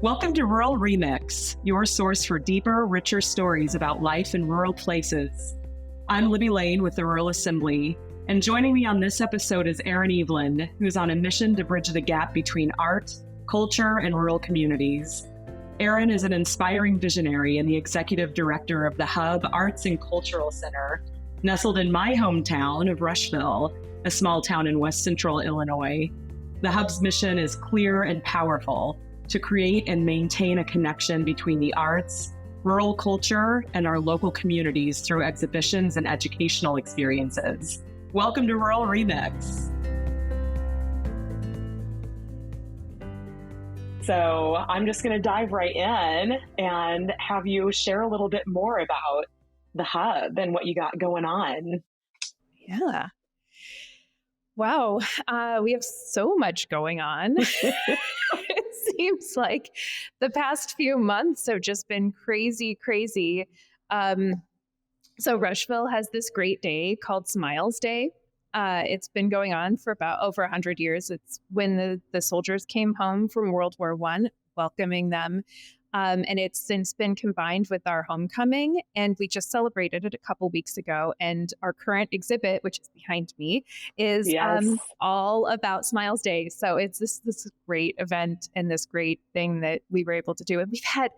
Welcome to Rural Remix, your source for deeper, richer stories about life in rural places. I'm Libby Lane with the Rural Assembly, and joining me on this episode is Erin Eveland, who's on a mission to bridge the gap between art, culture, and rural communities. Erin is an inspiring visionary and the executive director of the Hub Arts and Cultural Center, nestled in my hometown of Rushville, a small town in west central Illinois. The Hub's mission is clear and powerful: to create and maintain a connection between the arts, rural culture, and our local communities through exhibitions and educational experiences. Welcome to Rural Remix. So I'm just going to dive right in and have you share a little bit more about the Hub and what you got going on. Yeah. Wow. We have so much going on. It seems like the past few months have just been crazy. So Rushville has this great day called Smiles Day. It's been going on for about over 100 years. It's when the soldiers came home from World War I, welcoming them. And it's since been combined with our homecoming, and we just celebrated it a couple weeks ago. And our current exhibit, which is behind me, is all about Smiles Day. So it's this great event and this great thing that we were able to do. And we've had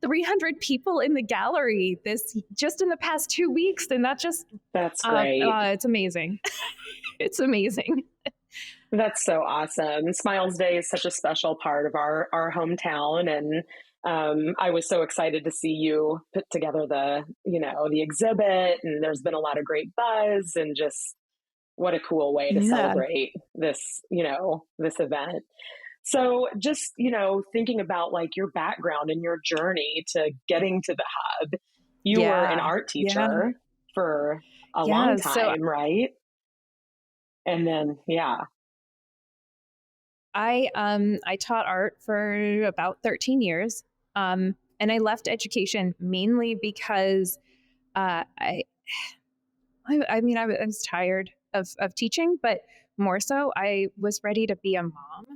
300 people in the gallery just in the past 2 weeks, and that's great. It's amazing. It's amazing. That's so awesome. Smiles Day is such a special part of our hometown. And I was so excited to see you put together the exhibit. And there's been a lot of great buzz, and just what a cool way to celebrate this event. So just, thinking about like your background and your journey to getting to the Hub, you were an art teacher for a long time, right? And then, I taught art for about 13 years, and I left education mainly because I was tired of teaching, but more so I was ready to be a mom.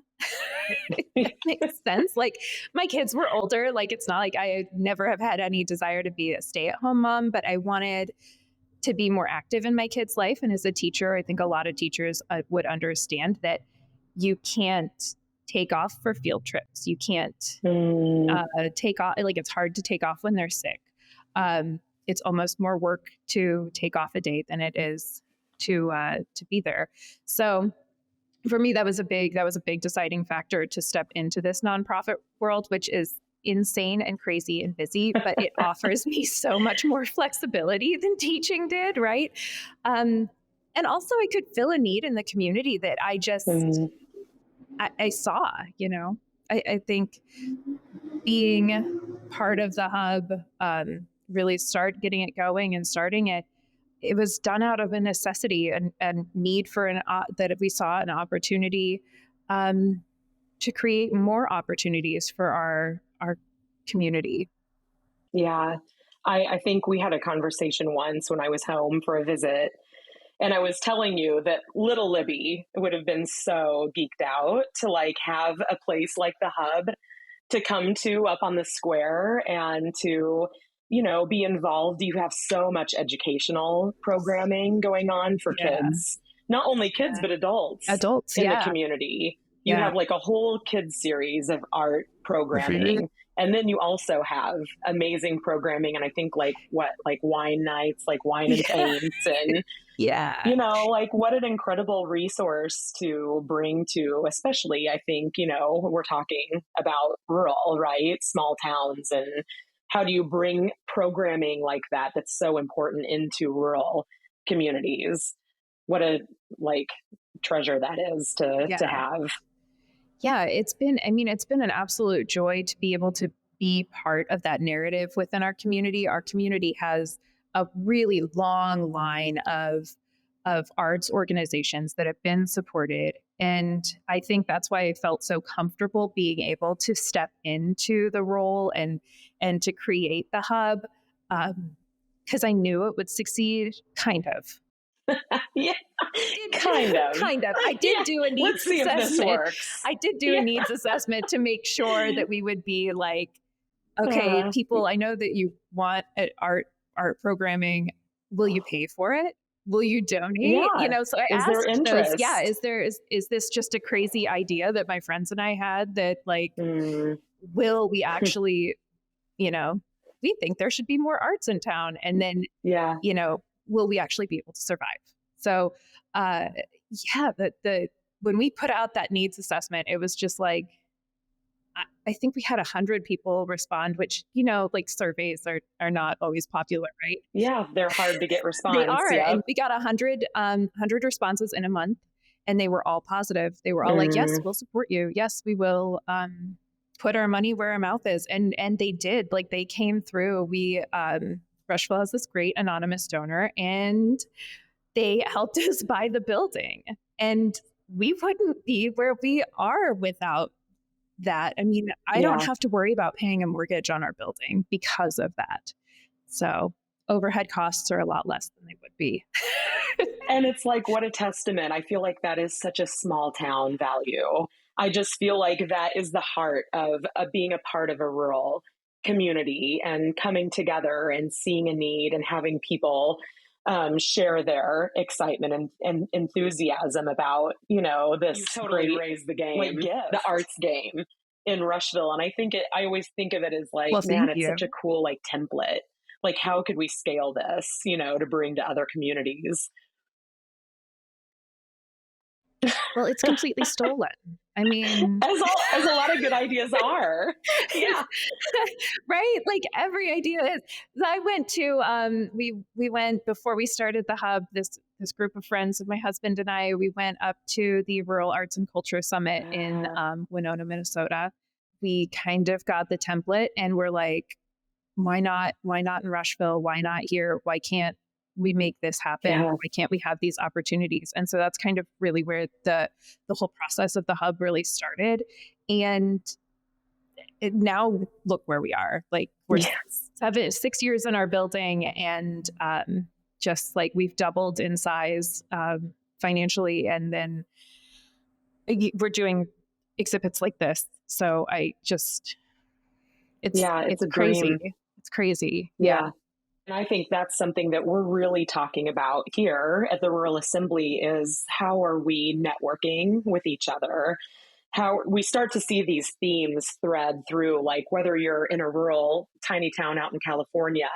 It makes sense. Like, my kids were older. Like, it's not like I never have had any desire to be a stay-at-home mom, but I wanted to be more active in my kids' life. And as a teacher, I think a lot of teachers would understand that you can't take off for field trips. You can't take off. Like, it's hard to take off when they're sick. It's almost more work to take off a day than it is to be there. So for me, that was a big deciding factor to step into this nonprofit world, which is insane and crazy and busy, but it offers me so much more flexibility than teaching did, right? And also I could fill a need in the community that I just, I saw, I think being part of the Hub, really start getting it going and starting it, it was done out of a necessity and need for that we saw an opportunity to create more opportunities for our community. Yeah. I think we had a conversation once when I was home for a visit, and I was telling you that little Libby would have been so geeked out to like have a place like the Hub to come to up on the square and to, be involved. You have so much educational programming going on for kids, not only kids, but adults in the community. You have like a whole kids series of art programming. And then you also have amazing programming. And I think like wine nights, like wine and paints, and what an incredible resource to bring to, especially I think, we're talking about rural, right? Small towns, and how do you bring programming like that that's so important into rural communities? What a treasure that is to have. Yeah, it's been an absolute joy to be able to be part of that narrative within our community. Our community has a really long line of arts organizations that have been supported. And I think that's why I felt so comfortable being able to step into the role and to create the Hub, because I knew it would succeed, kind of. Yeah, Did kind of. kind of. I did Yeah. do a Let's needs see if this assessment. works. I did do a Yeah. needs assessment to make sure that we would be like, okay, Uh, people, I know that you want art programming. Will you pay for it? Will you donate? You yeah. know, so I Is there asked those, yeah, interest? is this just a crazy idea that my friends and I had that like, Mm, will we actually, you know, we think there should be more arts in town. And then, yeah. you know, will we actually be able to survive? So, uh, yeah, the when we put out that needs assessment, it was just like, I think we had 100 people respond, which, you know, like surveys are not always popular, right? Yeah. They're hard to get They response. are. Yep. And we got 100 responses in a month, and they were all positive. They were all like, yes, Mm, we'll support you. Yes, we will put our money where our mouth is. And they did. Like they came through. Rushville has this great anonymous donor, and they helped us buy the building. And we wouldn't be where we are without that. I mean, I don't yeah. have to worry about paying a mortgage on our building because of that. So overhead costs are a lot less than they would be. And it's like, what a testament. I feel like that is such a small town value. I just feel like that is the heart of being a part of a rural community and coming together and seeing a need and having people share their excitement and enthusiasm about, this you totally great raised the game, like gift. The arts game in Rushville. And I always think of it as like, Well, man, thank it's you. such a cool like template. Like, how could we scale this, to bring to other communities? Well, it's completely stolen. I mean, as a lot of good ideas are. Yeah. right? Like every idea is. I went to we went before we started the hub. This group of friends of my husband and I, we went up to the Rural Arts and Culture Summit in Winona, Minnesota. We kind of got the template, and we're like, why not? Why not in Rushville? Why not here? Why can't we make this happen? Yeah. Why can't we have these opportunities? And so that's kind of really where the whole process of the hub really started. And now look where we are. Like we're 6 years in our building, and just like we've doubled in size financially, and then we're doing exhibits like this. So it's a crazy. dream. It's crazy. Yeah. And I think that's something that we're really talking about here at the Rural Assembly is how are we networking with each other? How we start to see these themes thread through, like whether you're in a rural tiny town out in California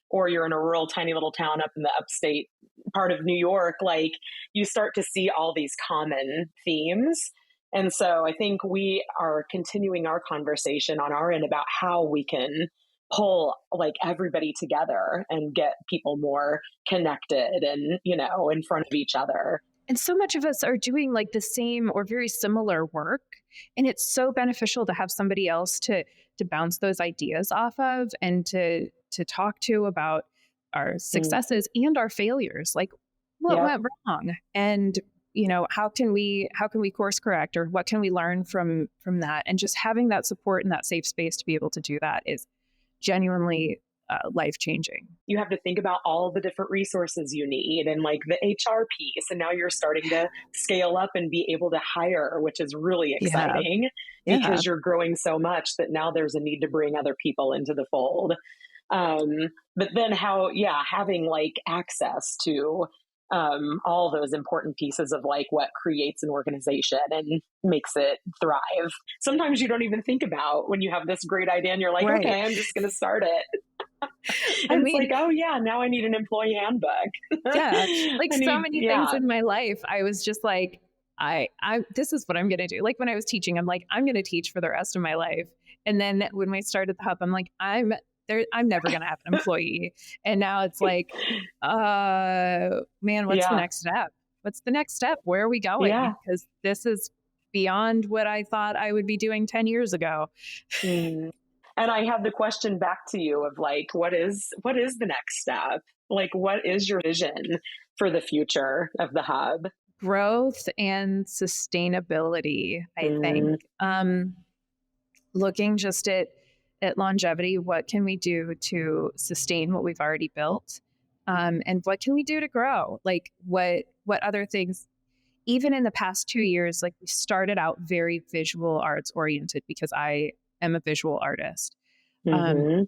or you're in a rural tiny little town up in the upstate part of New York, like you start to see all these common themes. And so I think we are continuing our conversation on our end about how we can pull like everybody together and get people more connected and, in front of each other. And so much of us are doing like the same or very similar work. And it's so beneficial to have somebody else to bounce those ideas off of and to talk to about our successes and our failures. Like what went wrong? And how can we course correct, or what can we learn from that? And just having that support and that safe space to be able to do that is genuinely life-changing. You have to think about all the different resources you need and like the HR piece. And now you're starting to scale up and be able to hire, which is really exciting because you're growing so much that now there's a need to bring other people into the fold. But then having like access to all those important pieces of like what creates an organization and makes it thrive. Sometimes you don't even think about when you have this great idea and you're like, okay, I'm just going to start it. And it's like, oh yeah, now I need an employee handbook. Like so many things in my life, I was just like, I this is what I'm going to do. Like when I was teaching, I'm like, I'm going to teach for the rest of my life. And then when we started the hub, I'm like, I'm never going to have an employee. And now it's like, man, what's the next step? What's the next step? Where are we going? Because this is beyond what I thought I would be doing 10 years ago. And I have the question back to you of like, what is the next step? Like, what is your vision for the future of the hub? Growth and sustainability, I think. Looking just at longevity, what can we do to sustain what we've already built? And what can we do to grow? Like what other things, even in the past 2 years, like we started out very visual arts oriented because I am a visual artist. Um, Mm-hmm.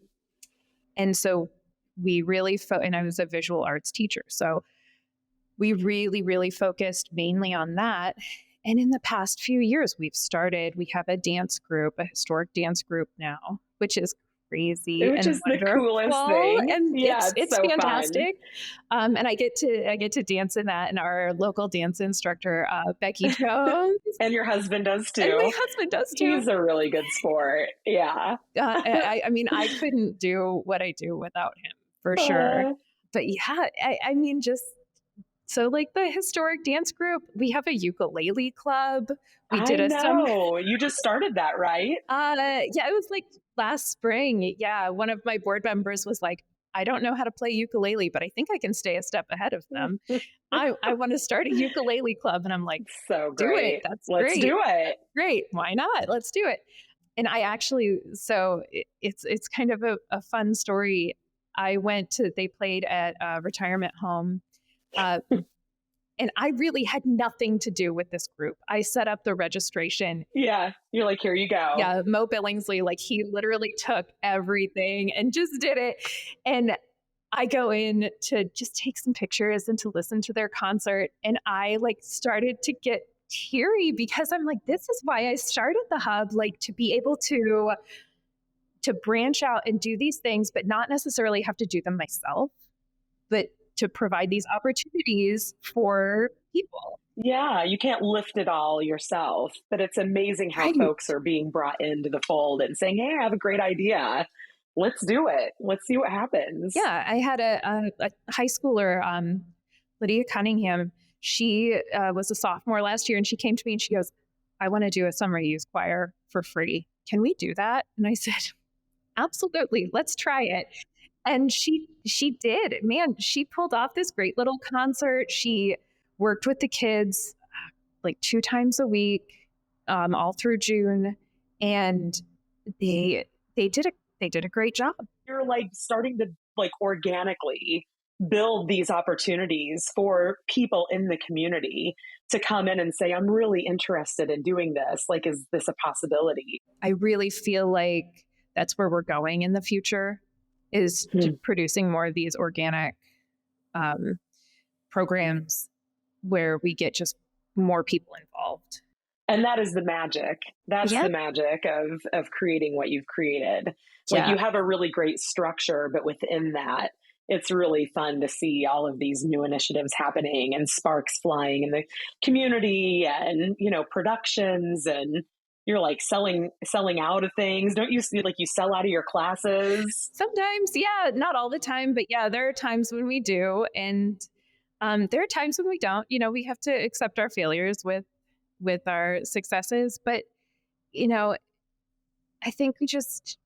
and so we really, and I was a visual arts teacher. So we really, really focused mainly on that. And in the past few years, we have a dance group, a historic dance group now, which is crazy Which and is the coolest wonderful, thing. and Yeah, it's it's so fun. fantastic. And I get to dance in that, and our local dance instructor, Becky Jones, And your husband does and my too. husband does too. He's a really good sport. Yeah. I mean, I couldn't do what I do without him for sure. But yeah, I mean, just so like the historic dance group, we have a ukulele club. We I did a summer. know. You just started that, right? Yeah, it was like last spring. Yeah, one of my board members was like, I don't know how to play ukulele, but I think I can stay a step ahead of them. I want to start a ukulele club. And I'm like, So do it. great. That's Let's great. do it. That's great. Why not? Let's do it. And I actually, so it's kind of a fun story. They played at a retirement home. And I really had nothing to do with this group. I set up the registration. Yeah. You're like, here you go. Yeah. Mo Billingsley, like he literally took everything and just did it. And I go in to just take some pictures and to listen to their concert. And I like started to get teary because I'm like, this is why I started the hub, like to be able to branch out and do these things, but not necessarily have to do them myself, but to provide these opportunities for people. Yeah, you can't lift it all yourself, but it's amazing how folks are being brought into the fold and saying, hey, I have a great idea. Let's do it. Let's see what happens. Yeah, I had a high schooler, Lydia Cunningham. She was a sophomore last year, and she came to me and she goes, I want to do a summer youth choir for free. Can we do that? And I said, absolutely. Let's try it. And she did. Man, she pulled off this great little concert. She worked with the kids like 2 times a week, all through June, and they did a great job. You're like starting to like organically build these opportunities for people in the community to come in and say, I'm really interested in doing this. Like, is this a possibility? I really feel like that's where we're going in the future, is producing more of these organic programs where we get just more people involved. And that is the magic. That's the magic of creating what you've created. Like you have a really great structure, but within that, it's really fun to see all of these new initiatives happening and sparks flying in the community and, you know, productions, and you're like selling out of things. Don't you see, like you sell out of your classes? Sometimes, yeah, not all the time, but yeah, there are times when we do. And there are times when we don't. You know, we have to accept our failures with our successes. But, you know, I think you just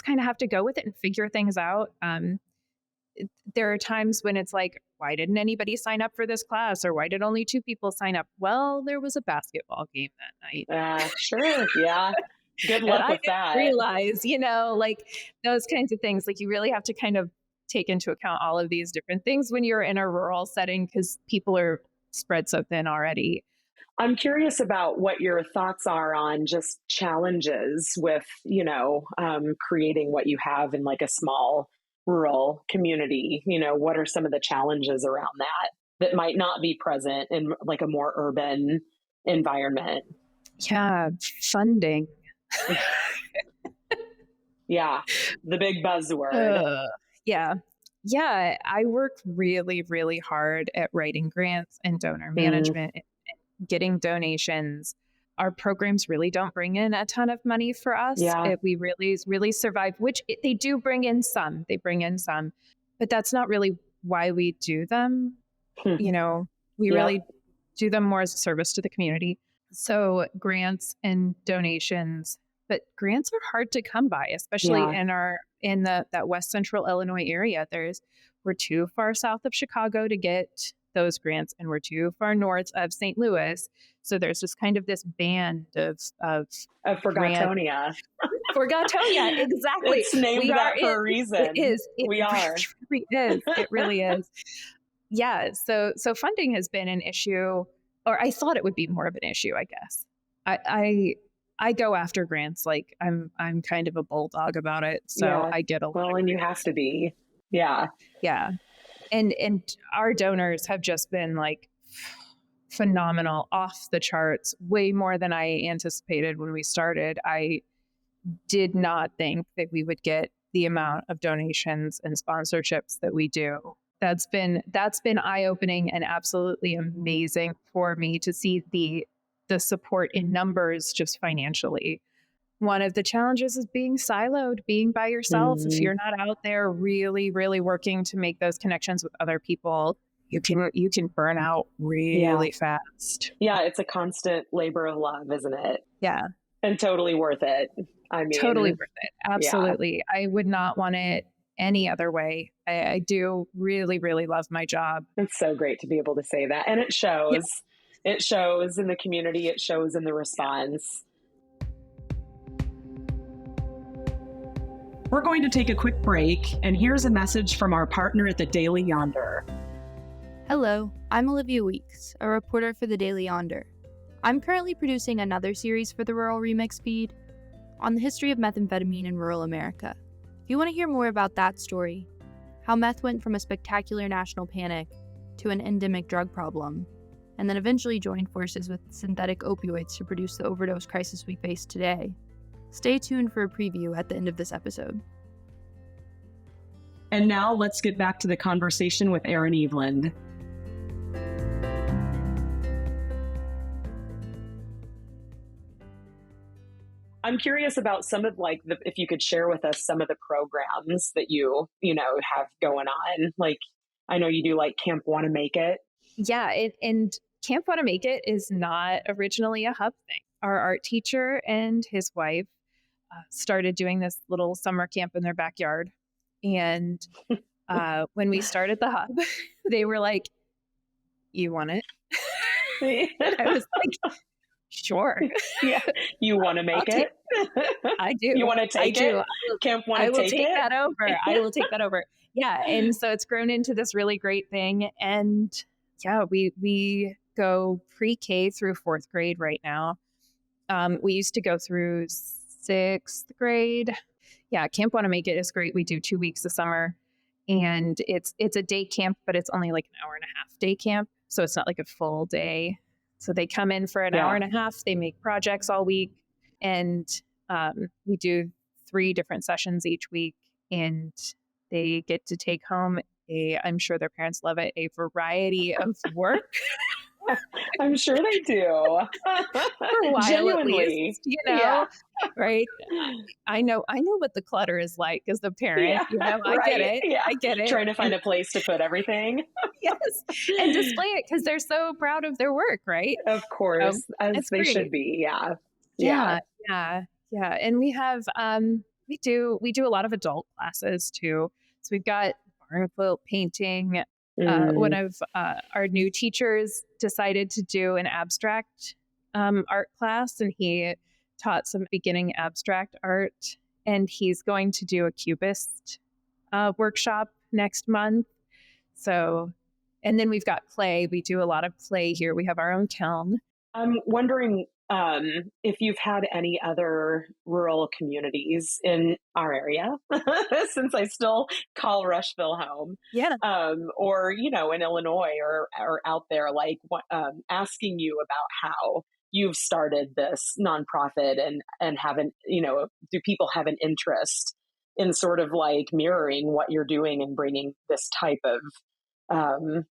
kind of have to go with it and figure things out. There are times when it's like, why didn't anybody sign up for this class? Or why did only 2 people sign up? Well, there was a basketball game that night. Sure. Yeah. Good luck with that. Realize, you know, like those kinds of things, like you really have to kind of take into account all of these different things when you're in a rural setting, because people are spread so thin already. I'm curious about what your thoughts are on just challenges with, you know, creating what you have in like a small rural community. You know, what are some of the challenges around that might not be present in like a more urban environment? Yeah, funding. Yeah, the big buzzword. Yeah. I work really, really hard at writing grants and donor management and getting donations. Our programs really don't bring in a ton of money for us. We really, really survive, which they do bring in some. They bring in some, but that's not really why we do them. You know, we really do them more as a service to the community. So grants and donations, but grants are hard to come by, especially in that West Central Illinois area. We're too far south of Chicago to get those grants, and we're too far north of St. Louis. So there's just kind of this band of Forgotonia. Gatoya, exactly. It's named that for a reason. It is. We are. It really is. It really is. Yeah. So funding has been an issue, or I thought it would be more of an issue, I guess. I go after grants. Like I'm kind of a bulldog about it. So I get a lot. Well, and you have to be. Yeah. Yeah. And our donors have just been like phenomenal, off the charts, way more than I anticipated when we started. I did not think that we would get the amount of donations and sponsorships that we do. That's been eye-opening and absolutely amazing for me to see the support in numbers just financially. One of the challenges is being siloed, being by yourself. If you're not out there really, really working to make those connections with other people, you can burn out really fast. Yeah, it's a constant labor of love, isn't it? Yeah. And totally worth it. I mean, totally worth it. Absolutely. Yeah. I would not want it any other way. I do really, really love my job. It's so great to be able to say that. And it shows. Yeah. It shows in the community. It shows in the response. We're going to take a quick break, and here's a message from our partner at the Daily Yonder. Hello, I'm Olivia Weeks, a reporter for the Daily Yonder. I'm currently producing another series for the Rural Remix feed on the history of methamphetamine in rural America. If you want to hear more about that story, how meth went from a spectacular national panic to an endemic drug problem, and then eventually joined forces with synthetic opioids to produce the overdose crisis we face today, stay tuned for a preview at the end of this episode. And now let's get back to the conversation with Erin Eveland. I'm curious about some of if you could share with us some of the programs that you have going on. Like, I know you do like Camp Wanna Make It. Yeah. And Camp Wanna Make It is not originally a hub thing. Our art teacher and his wife started doing this little summer camp in their backyard. And when we started the hub, they were like, "You want it?" I was like, "Sure." Yeah. You want to make it? I do. You want to take it? Camp Want to take it? I will take that over. Yeah. And so it's grown into this really great thing. And yeah, we go pre-K through 4th grade right now. We used to go through 6th grade. Yeah, Camp Wanna Make It is great. We do 2 weeks a summer, and it's a day camp, but it's only like an hour and a half day camp. So it's not like a full day. So they come in for an hour and a half. They make projects all week, and we do 3 different sessions each week, and they get to take home I'm sure their parents love it, a variety of work. I'm sure they do. For a while, genuinely, at least, right? I know what the clutter is like as the parent. I get it. Yeah. I get it. Trying to find a place to put everything. Yes, and display it because they're so proud of their work, right? Of course, as they should be. Yeah. And we have we do a lot of adult classes too. So we've got barn quilt painting. One of our new teachers decided to do an abstract art class, and he taught some beginning abstract art, and he's going to do a cubist workshop next month. So, and then we've got clay. We do a lot of clay here. We have our own kiln. I'm wondering if you've had any other rural communities in our area, since I still call Rushville home. Yeah. Or, in Illinois or out there, asking you about how you've started this nonprofit and haven't, do people have an interest in sort of like mirroring what you're doing and bringing this type of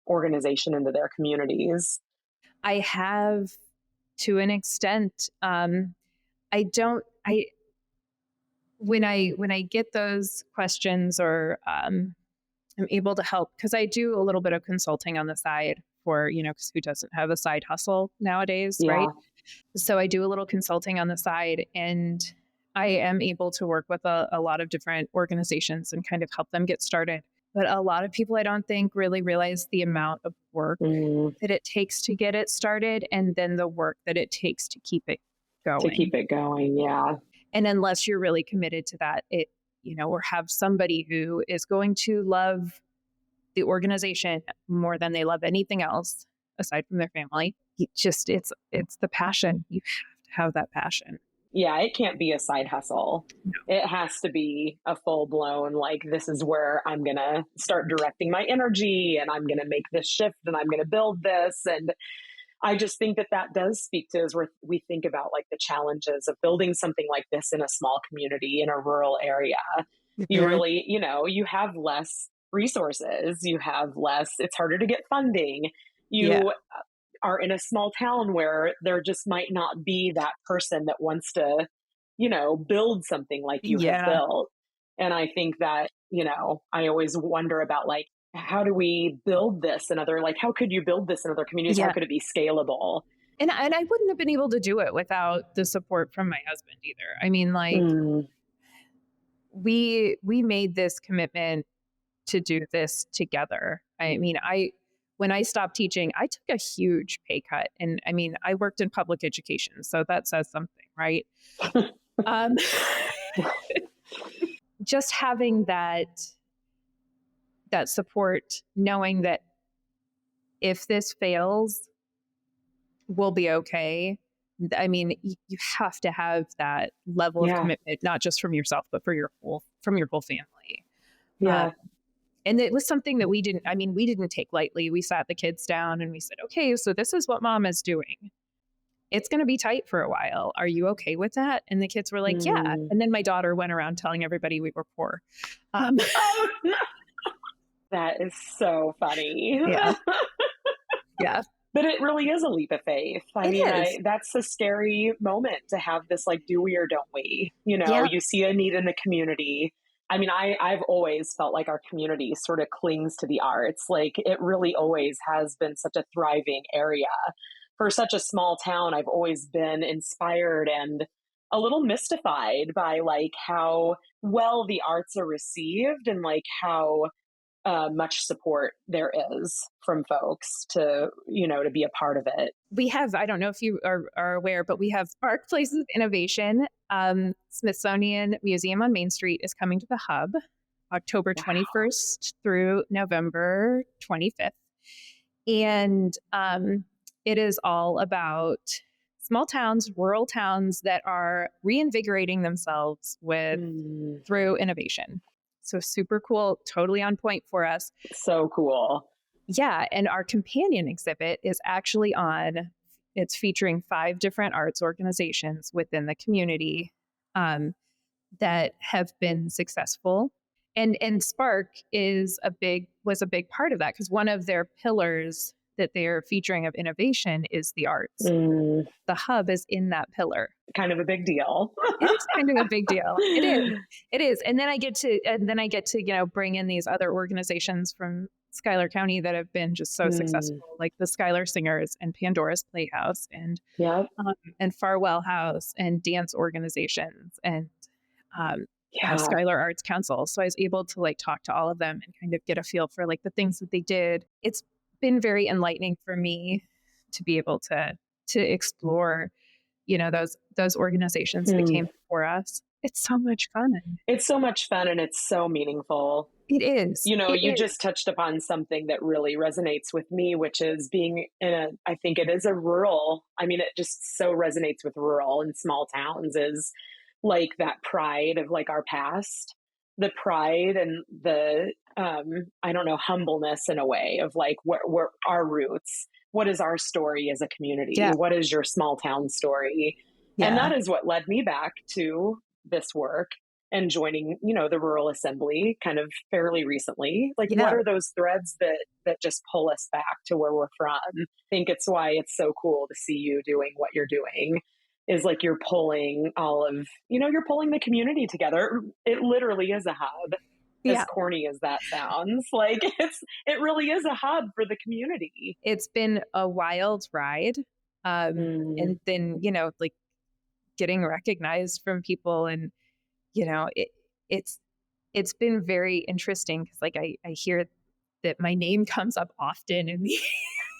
organization into their communities? I have, to an extent. When I get those questions, or I'm able to help, because I do a little bit of consulting on the side for, because who doesn't have a side hustle nowadays, right? So I do a little consulting on the side, and I am able to work with a lot of different organizations and kind of help them get started. But a lot of people, I don't think, really realize the amount of work that it takes to get it started, and then the work that it takes to keep it going. Yeah. And unless you're really committed to that, or have somebody who is going to love the organization more than they love anything else aside from their family. It's the passion. You have to have that passion. Yeah, it can't be a side hustle. No. It has to be a full blown, like, this is where I'm going to start directing my energy and I'm going to make this shift and I'm going to build this. And I just think that does speak to, as we think about like the challenges of building something like this in a small community in a rural area. You really, you have less resources, you have less, it's harder to get funding. You are in a small town where there just might not be that person that wants to, build something like you have built. And I think that, I always wonder about like, how do we build this in other, like, how could you build this in other communities? How could it be scalable? And I wouldn't have been able to do it without the support from my husband either. I mean, like, we made this commitment to do this together. I mean, when I stopped teaching, I took a huge pay cut. And I mean, I worked in public education, so that says something, right? Just having that support, knowing that if this fails, we'll be okay. I mean, you have to have that level of commitment, not just from yourself, but from your whole family. Yeah. And it was something that we didn't take lightly. We sat the kids down and we said, okay, so this is what mom is doing. It's going to be tight for a while. Are you okay with that? And the kids were like, yeah. And then my daughter went around telling everybody we were poor. That is so funny. Yeah. Yeah. But it really is a leap of faith. I mean, that's a scary moment to have this, like, do we or don't we? You see a need in the community. I mean, I've always felt like our community sort of clings to the arts. Like, it really always has been such a thriving area. For such a small town, I've always been inspired and a little mystified by, like, how well the arts are received and, like, how much support there is from folks to be a part of it. We have, I don't know if you are aware, but we have Spark Places of Innovation. Smithsonian Museum on Main Street is coming to the Hub October 21st through November 25th. And it is all about small towns, rural towns that are reinvigorating themselves through innovation. So super cool, totally on point for us. So cool. Yeah. And our companion exhibit is actually it's featuring 5 different arts organizations within the community that have been successful. And Spark was a big part of that, because one of their pillars that they're featuring of innovation is the arts. The Hub is in that pillar. Kind of a big deal. It's kind of a big deal. It is. And then I get to, bring in these other organizations from Schuyler County that have been just so successful, like the Schuyler Singers and Pandora's Playhouse and Farwell House and dance organizations and Schuyler Arts Council. So I was able to like talk to all of them and kind of get a feel for like the things that they did. It's been very enlightening for me to be able to explore, those organizations that came before us. It's so much fun. It's so much fun and it's so meaningful. It is. You just touched upon something that really resonates with me, which is being I think it is a rural, it just so resonates with rural and small towns, is like that pride of like our past, the pride and the, humbleness in a way of like, where our roots, what is our story as a community? Yeah. What is your small town story? Yeah. And that is what led me back to this work and joining, the Rural Assembly kind of fairly recently. Like, what are those threads that just pull us back to where we're from? I think it's why it's so cool to see you doing what you're doing, is like you're pulling you're pulling the community together. It literally is a hub. As corny as that sounds, like it really is a hub for the community. It's been a wild ride. And then, like getting recognized from people and, it's been very interesting because like I hear that my name comes up often in the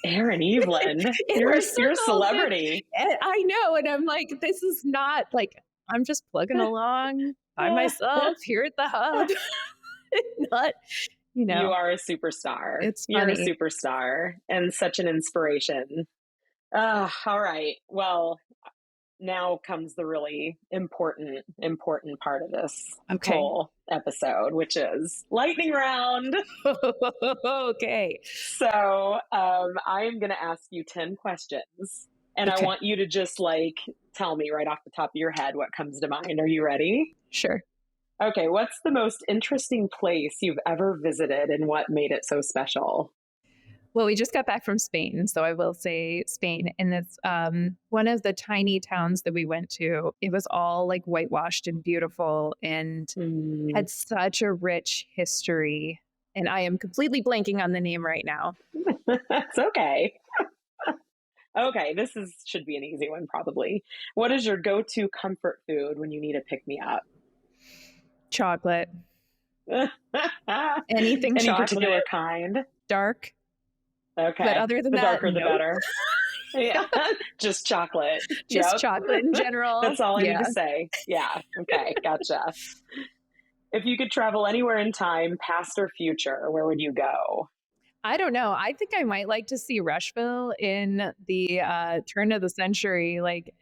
Erin Eveland, you're a celebrity. And I know. And I'm like, this is not like, I'm just plugging along by myself here at the hub. Not, You are a superstar. It's You're a funny. superstar and such an inspiration. All right. Well, now comes the really important part of this whole episode, which is lightning round. Okay. So I'm going to ask you 10 questions, and I want you to just like tell me right off the top of your head what comes to mind. Are you ready? Sure. Okay. What's the most interesting place you've ever visited, and what made it so special? Well, we just got back from Spain, so I will say Spain. And it's one of the tiny towns that we went to. It was all like whitewashed and beautiful and had such a rich history. And I am completely blanking on the name right now. That's okay. Okay, should be an easy one probably. What is your go-to comfort food when you need a pick-me-up? Chocolate. Any Anything chocolate. particular kind? Dark. Okay. But other than the that, darker the better. Yeah. Just chocolate. Just chocolate in general. That's all I need to say. Yeah. Okay. Gotcha. If you could travel anywhere in time, past or future, where would you go? I don't know. I think I might like to see Rushville in the turn of the century, like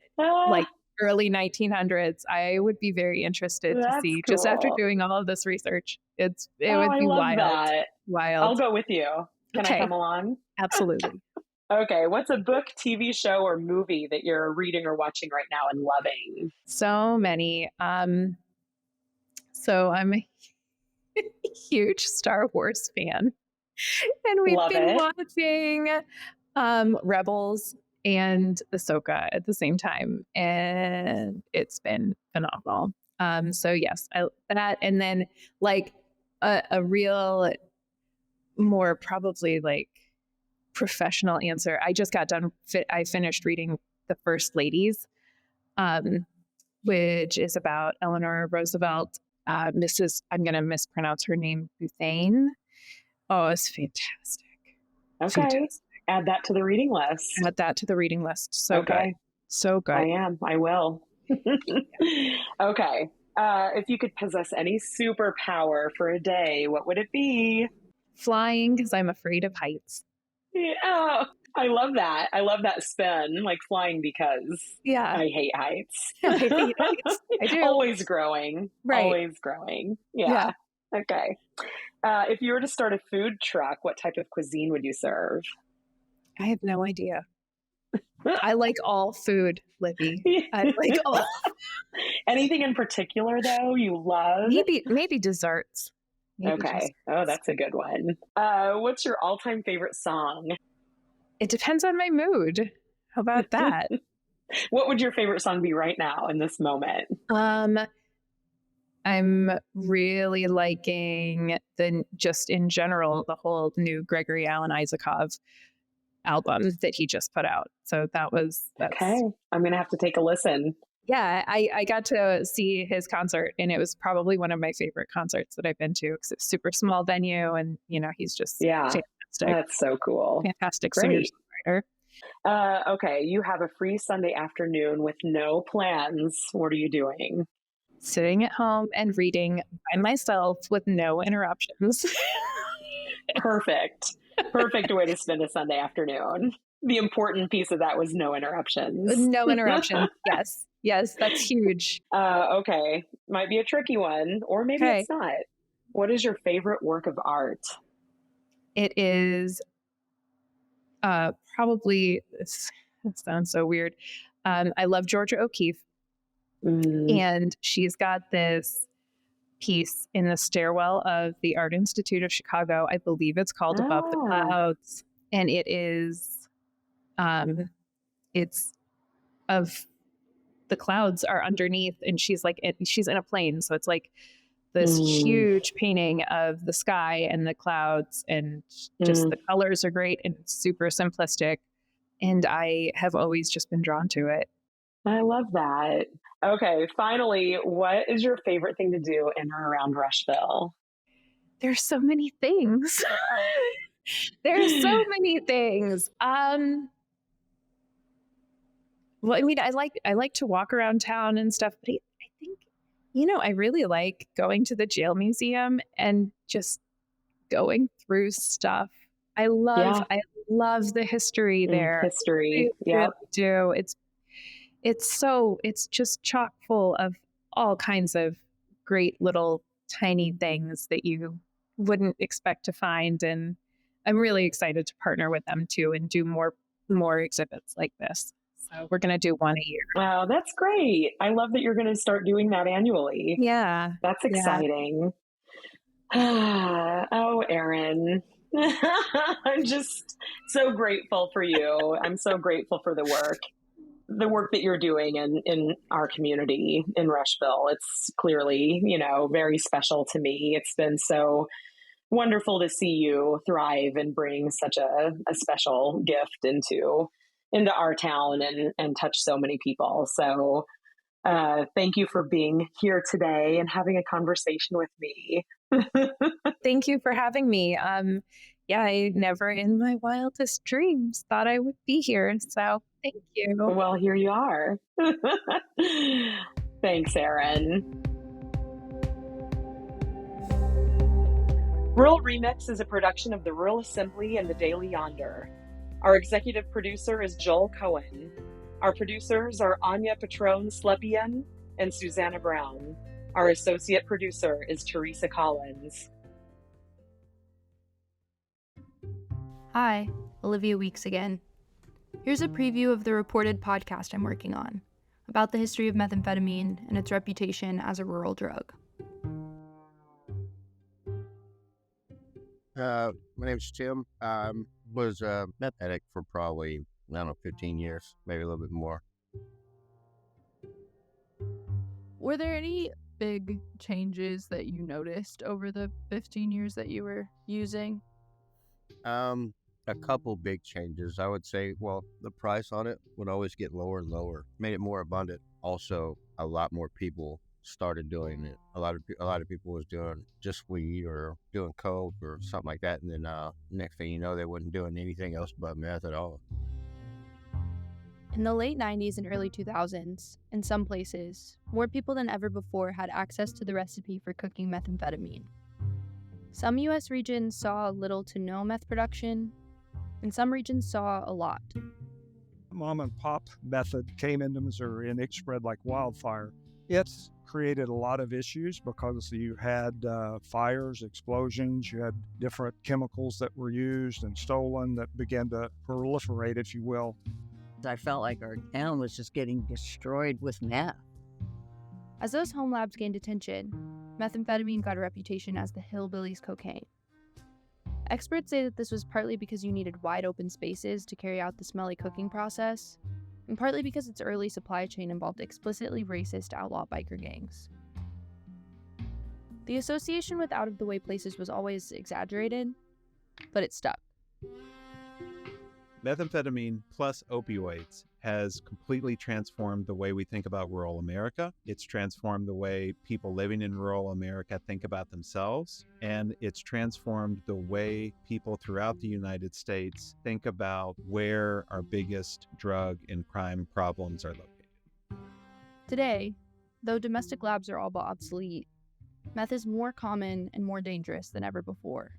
early 1900s. I would be very interested to see, cool. Just after doing all of this research. It would be wild. That. Wild. I'll go with you. Can I come along? Absolutely. Okay. What's a book, TV show, or movie that you're reading or watching right now and loving? So many. So I'm a huge Star Wars fan. And we've been watching Rebels and Ahsoka at the same time. And it's been phenomenal. So yes, that. And then like a real more probably like professional answer. I just got done. I finished reading The First Ladies, which is about Eleanor Roosevelt, I'm going to mispronounce her name, Buthain. Oh, it's fantastic. Okay. Fantastic. Add that to the reading list. So good. So good. I will. Okay. If you could possess any superpower for a day, what would it be? Flying, because I'm afraid of heights. Yeah. Oh, I love that. I love that spin, like flying because I hate heights. I hate heights. I do. Always growing. Right. Always growing. Yeah. Okay. If you were to start a food truck, what type of cuisine would you serve? I have no idea. I like all food, Libby. I like all. Anything in particular, though, you love? Maybe desserts. Okay. Oh, that's a good one. What's your all-time favorite song? It depends on my mood. How about that? What would your favorite song be right now in this moment? I'm really liking just in general, the whole new Gregory Alan Isakov album that he just put out. So that's okay. I'm going to have to take a listen. Yeah, I got to see his concert, and it was probably one of my favorite concerts that I've been to because it's a super small venue, and he's just fantastic. That's so cool. Fantastic singer-songwriter. Okay, you have a free Sunday afternoon with no plans. What are you doing? Sitting at home and reading by myself with no interruptions. Perfect way to spend a Sunday afternoon. The important piece of that was no interruptions. No interruptions. Yes, that's huge. Okay. Might be a tricky one, or maybe it's not. What is your favorite work of art? It is probably, it sounds so weird. I love Georgia O'Keeffe. And she's got this piece in the stairwell of the Art Institute of Chicago. I believe it's called Above the Clouds. And it is, it's of the clouds are underneath, and she's in a plane. So it's like this huge painting of the sky and the clouds, and just the colors are great and it's super simplistic. And I have always just been drawn to it. I love that. Okay, finally, what is your favorite thing to do in or around Rushville? There's so many things. There's so many things. Well, I mean, I like to walk around town and stuff, but I really like going to the jail museum and just going through stuff. I love Yeah. I love the history there. I History. really Yep. do. It's just chock full of all kinds of great little tiny things that you wouldn't expect to find, and I'm really excited to partner with them too and do more exhibits like this. So we're going to do one a year. Wow, that's great. I love that you're going to start doing that annually. Yeah. That's Yeah. exciting. Oh, Erin. I'm just so grateful for you. I'm so grateful for the work that you're doing in our community in Rushville. It's clearly, very special to me. It's been so wonderful to see you thrive and bring such a special gift into our town and touch so many people. So thank you for being here today and having a conversation with me. Thank you for having me. Yeah, I never in my wildest dreams thought I would be here. So thank you. Well, here you are. Thanks, Erin. Rural Remix is a production of the Rural Assembly and the Daily Yonder. Our executive producer is Joel Cohen. Our producers are Anya Patron-Slepian and Susanna Brown. Our associate producer is Teresa Collins. Hi, Olivia Weeks again. Here's a preview of the reported podcast I'm working on about the history of methamphetamine and its reputation as a rural drug. My name's Tim. Was a meth addict for probably, 15 years, maybe a little bit more. Were there any big changes that you noticed over the 15 years that you were using? A couple big changes. I would say, the price on it would always get lower and lower. Made it more abundant. Also, a lot more people started doing it. A lot of people was doing just weed or doing coke or something like that, and then next thing you know, they wasn't doing anything else but meth at all. In the late 90s and early 2000s, in some places, more people than ever before had access to the recipe for cooking methamphetamine. Some U.S. regions saw little to no meth production, and some regions saw a lot. Mom and pop method came into Missouri and it spread like wildfire. It's created a lot of issues because you had fires, explosions, you had different chemicals that were used and stolen that began to proliferate, if you will. I felt like our town was just getting destroyed with meth. As those home labs gained attention, methamphetamine got a reputation as the hillbillies' cocaine. Experts say that this was partly because you needed wide open spaces to carry out the smelly cooking process, and partly because its early supply chain involved explicitly racist outlaw biker gangs. The association with out-of-the-way places was always exaggerated, but it stuck. Methamphetamine plus opioids has completely transformed the way we think about rural America. It's transformed the way people living in rural America think about themselves, and it's transformed the way people throughout the United States think about where our biggest drug and crime problems are located. Today, though domestic labs are all but obsolete, meth is more common and more dangerous than ever before.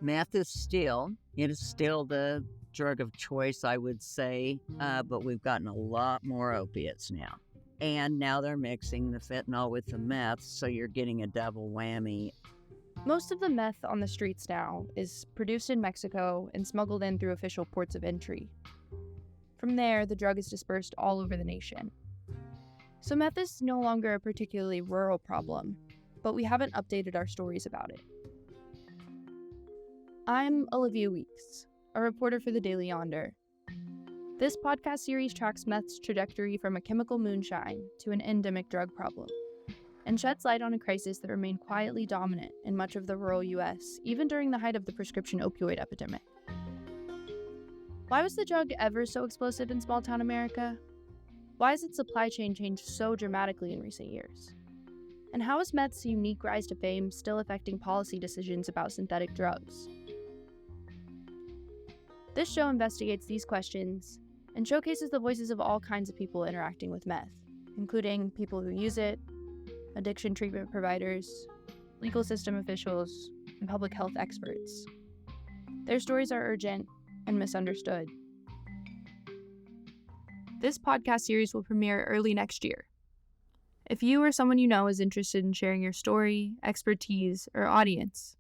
Meth is still the drug of choice, I would say, but we've gotten a lot more opiates now. And now they're mixing the fentanyl with the meth, so you're getting a double whammy. Most of the meth on the streets now is produced in Mexico and smuggled in through official ports of entry. From there, the drug is dispersed all over the nation. So meth is no longer a particularly rural problem, but we haven't updated our stories about it. I'm Olivia Weeks, a reporter for the Daily Yonder. This podcast series tracks meth's trajectory from a chemical moonshine to an endemic drug problem, and sheds light on a crisis that remained quietly dominant in much of the rural U.S., even during the height of the prescription opioid epidemic. Why was the drug ever so explosive in small-town America? Why has its supply chain changed so dramatically in recent years? And how is meth's unique rise to fame still affecting policy decisions about synthetic drugs? This show investigates these questions and showcases the voices of all kinds of people interacting with meth, including people who use it, addiction treatment providers, legal system officials, and public health experts. Their stories are urgent and misunderstood. This podcast series will premiere early next year. If you or someone you know is interested in sharing your story, expertise, or audience,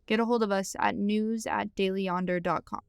get a hold of us at news@dailyyonder.com.